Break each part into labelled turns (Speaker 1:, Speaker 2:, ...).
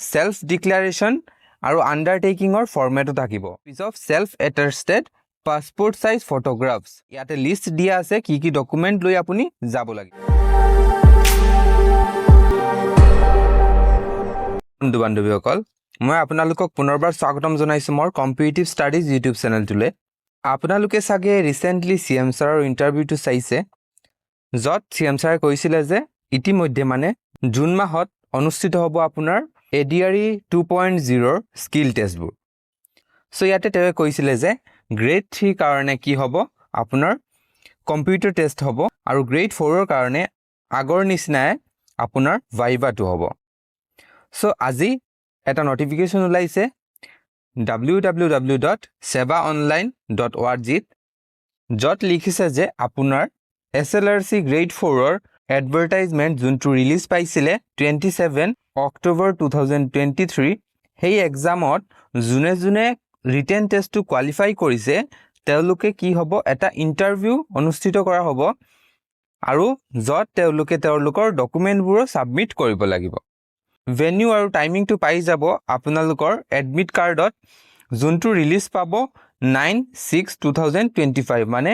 Speaker 1: self declaration আৰু আণ্ডাৰটেকিঙৰ ফৰ্মেটো থাকিব piece of self attested passport size photographs ইয়াতে লিষ্ট দিয়া আছে কি কি ডকুমেণ্ট লৈ আপুনি যাব লাগিব বন্ধু বান্ধৱীসকল মই আপোনালোকক পুনৰবাৰ স্বাগতম জনাইছো মোৰ কম্পিটিটিভ ষ্টাডিজ ইউটিউব চেনেলটোলৈ আপোনালোকে চাগে ৰিসেন্টলি সিএম ছাৰৰ ইন্টাৰভিউটো চাইছে যত সিএম ছাৰে কৈছিলে যে ইতিমধ্যে মানে জুন মাহত অনুষ্ঠিত হ'ব আপোনাৰ এডিআৰই 2.0 স্কিল টেষ্টবোৰ সো ইয়াতে তেওঁ কৈছিলে যে গ্ৰেড 3 কাৰণে কি হ'ব আপোনাৰ কম্পিউটাৰ টেষ্ট হ'ব আৰু গ্ৰেড 4 ৰ কাৰণে আগৰ নিচিনাই আপোনাৰ ভাইভাটো হ'ব সো আজি এটা নোটিফিকেশন ওলাইছে www.sebaonline.org যত লিখিছে যে আপোনাৰ এছএলআৰসি গ্ৰেড 4 ৰ এডভাৰটাইজমেন্ট যোনটো ৰিলিজ পাইছিলে 27 অক্টোবৰ 2023 সেই এক্সামত জুনে জুনে ৰিটেন টেষ্টটো কোৱালিফাই কৰিছে তেওঁলোকে কি হ'ব এটা ইন্টাৰভিউ অনুষ্ঠিত কৰা হ'ব আৰু যত তেওঁলোকে তেওঁলোকৰ ডকুমেন্টবোৰ সাবমিট কৰিব লাগিব venue আৰু টাইমিং টু পাই যাব আপোনালোকৰ এডমিট কাৰ্ডত যোনটো ৰিলিজ পাব 9/6/2025 মানে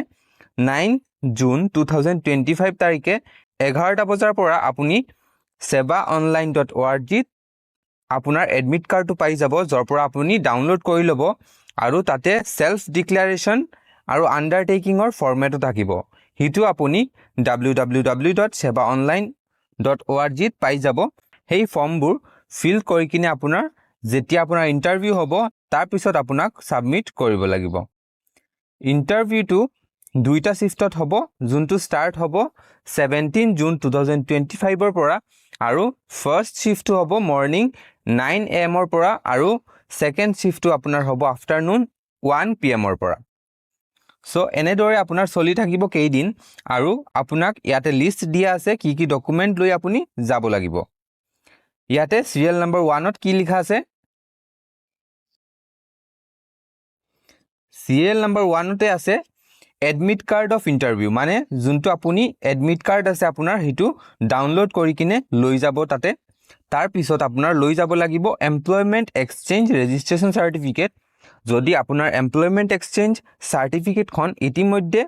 Speaker 1: 9 জুন 2025 তাৰিখে 11টা বজাৰ পৰা আপুনি sebaonline.org আপোনাৰ এডমিট কাৰ্ডটো পাই যাব যৰ পৰা আপুনি ডাউনলোড কৰি ল'ব আৰু তাতে সেলফ ডিক্লাৰেশ্যন আৰু আণ্ডাৰটেকিঙৰ ফৰ্মেটো থাকিব হিটো আপুনি www.sebaonline.org পাই যাব সেই ফৰ্মবোৰ ফিল কৰি কিনে আপোনাৰ যেতিয়া আপোনাৰ ইন্টাৰভিউ হ'ব তাৰ পিছত আপোনাক সাবমিট কৰিব লাগিব ইন্টাৰভিউটো দুইটা শিফটত হ'ব যোনটো ষ্টাৰ্ট হ'ব 17 জুন 2025 ৰ পৰা আৰু ফাৰ্স্ট শিফটটো হ'ব মৰ্নিং 9 am ৰ পৰা আৰু সেকেন্ড শিফটটো আপোনাৰ হ'ব আফটাৰনুন 1 pm ৰ পৰা সো এনেদৰে আপোনাৰ চলি থাকিব কেইদিন আৰু আপোনাক ইয়াতে লিষ্ট দিয়া আছে কি কি ডকুমেন্ট লৈ আপুনি যাব লাগিব ইয়াতে সিৰিয়েল নম্বৰ 1ত কি লিখা আছে সিৰিয়েল নম্বৰ 1তে আছে এডমিট কাৰ্ড অফ ইন্টাৰভিউ মানে যোনটো আপুনি এডমিট কাৰ্ড আছে আপোনাৰ হিটো ডাউনলোড কৰি কিনে লৈ যাব তাতে তাৰ পিছত আপোনাৰ লৈ যাব লাগিব এমপ্লয়মেন্ট এক্সচেঞ্জ ৰেজিষ্ট্ৰেচন সাৰ্টিফিকেট যদি আপোনাৰ এমপ্লয়মেন্ট এক্সচেঞ্জ সাৰ্টিফিকেটখন ইতিমধ্যে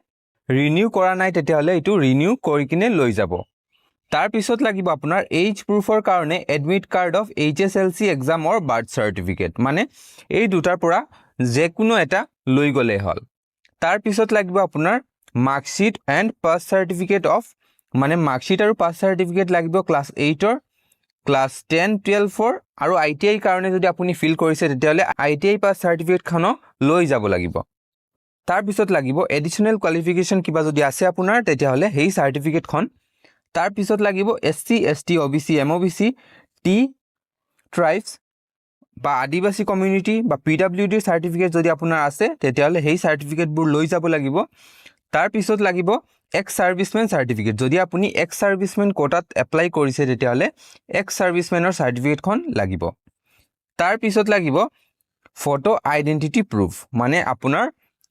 Speaker 1: ৰিনিউ কৰা নাই তেতিয়াহলে এটো ৰিনিউ কৰি কিনে লৈ যাব তাৰ পিছত লাগিব আপোনাৰ এজ প্ৰুফৰ কাৰণে এডমিট কাৰ্ড অফ এইচএসএলসি এক্সামৰ বাৰ্থ সাৰ্টিফিকেট মানে এই দুটাৰ পৰা যে কোনো এটা লৈ গলে হল তাৰ পিছত লাগিব আপোনাৰ marksheet and pass certificate of মানে মাৰ্কশিট আৰু পাছ সাৰ্টিফিকেট লাগিব ক্লাছ 8 ৰ ক্লাছ 10 12 ৰ আৰু আইটিআই কাৰণে যদি আপুনি ফিল কৰিছে তেতিয়াহলে আইটিআই পাছ সাৰ্টিফিকেটখনো লৈ যাব লাগিব তাৰ পিছত লাগিব এডিশনাল কোৱালিফিকেশন কিবা যদি আছে আপোনাৰ তেতিয়াহলে সেই সাৰ্টিফিকেটখন তাৰ পিছত লাগিব SC ST OBC MOBC tea tribes বা আদিবাসী কমিউনিটি বা পিডব্লিউডি সাৰ্টিফিকেট যদি আপোনাৰ আছে তেতিয়াহলে সেই সাৰ্টিফিকেটবোৰ লৈ যাব লাগিব তাৰ পিছত লাগিব এক্স সাৰ্ভিসমেন সাৰ্টিফিকেট যদি আপুনি এক্স সাৰ্ভিসমেন কোটাত এপ্লাই কৰিছে তেতিয়াহলে এক্স সাৰ্ভিসমেনৰ সাৰ্টিফিকেটখন লাগিব তাৰ পিছত লাগিব ফটো আইডেন্টিটি প্ৰুফ মানে আপোনাৰ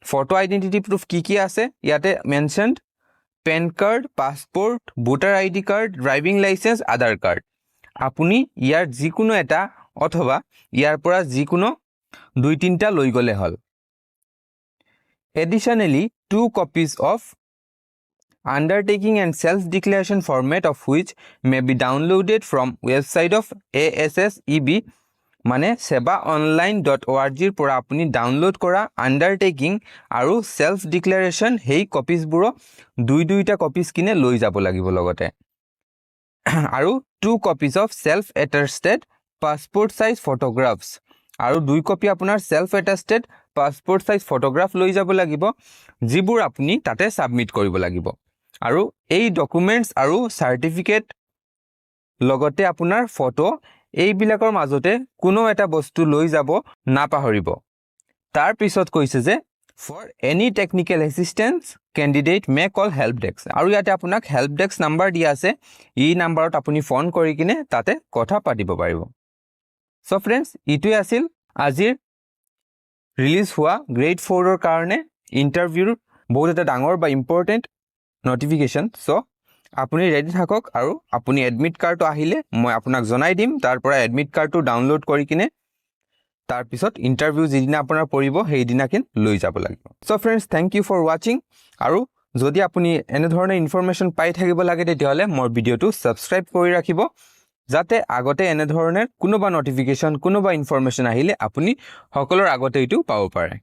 Speaker 1: ফটো আইডেন্টিটি প্ৰুফ কি আছে ইয়াতে mentioned PAN card passport voter ID card driving licence Aadhaar card আপুনি ইয়াৰ যিকোনো এটা অথবা ইয়াৰ পৰা যিকোনো দুই তিনটা লৈ গলে হল additionally 2 copies of undertaking and self-declaration format of which may be downloaded from website of ASSEB মানে sebaonline.org ৰ পৰা আপুনি ডাউনলোড কৰা আণ্ডাৰটেকিং আৰু সেলফ ডিক্লাৰেশ্যন হেই কপিজবোৰ দুইটা কপিজ কিনে লৈ যাব লাগিব লগতে আৰু 2 copies of self attested passport size photographs আৰু 2 কপি আপোনাৰ self attested passport size photograph লৈ যাব লাগিব যিবোৰ আপুনি তাতে সাবমিট কৰিব লাগিব আৰু এই ডকুমেন্টস আৰু সাৰ্টিফিকেট লগতে আপোনাৰ ফটো এই বিলাকৰ মাজতে কোনো এটা বস্তু লৈ যাব না পাহৰিব তাৰ পিছত কৈছে যে for any technical assistance candidate may call help desk আৰু ইয়াতে আপোনাক help desk নাম্বাৰ দিয়া আছে এই নাম্বাৰত আপুনি ফোন কৰি কিনে তাতে কথা পাতিব পাৰিব সো फ्रेंड्स ইটোই আছিল আজিৰ ৰিলিজ হোৱা গ্ৰেড 4 ৰ কাৰণে ইন্টাৰভিউৰ বহুত এটা ডাঙৰ বা ইম্পৰ্টেন্ট নোটিফিকেশন সো আপুনি ৰেডি থাকক আৰু আপুনি এডমিট কাৰ্ডটো আহিলে মই আপোনাক জনাই দিম তাৰ পৰা এডমিট কাৰ্ডটো ডাউনলোড কৰি কিনে তাৰ পিছত ইন্টাৰভিউ যিদিনা আপোনাৰ পৰিব সেইদিনাকিন লৈ যাব লাগিব so friends thank you for watching আৰু যদি আপুনি এনে ধৰণৰ ইনফৰমেশন পাই থাকিব লাগে তেতিয়াহলে মোৰ ভিডিওটো সাবস্ক্ৰাইব কৰি ৰাখিব যাতে আগতে এনে ধৰণৰ কোনোবা নটিফিকেশন কোনোবা ইনফৰমেশন আহিলে আপুনি সকলোৰ আগতে এটো পাব পাৰে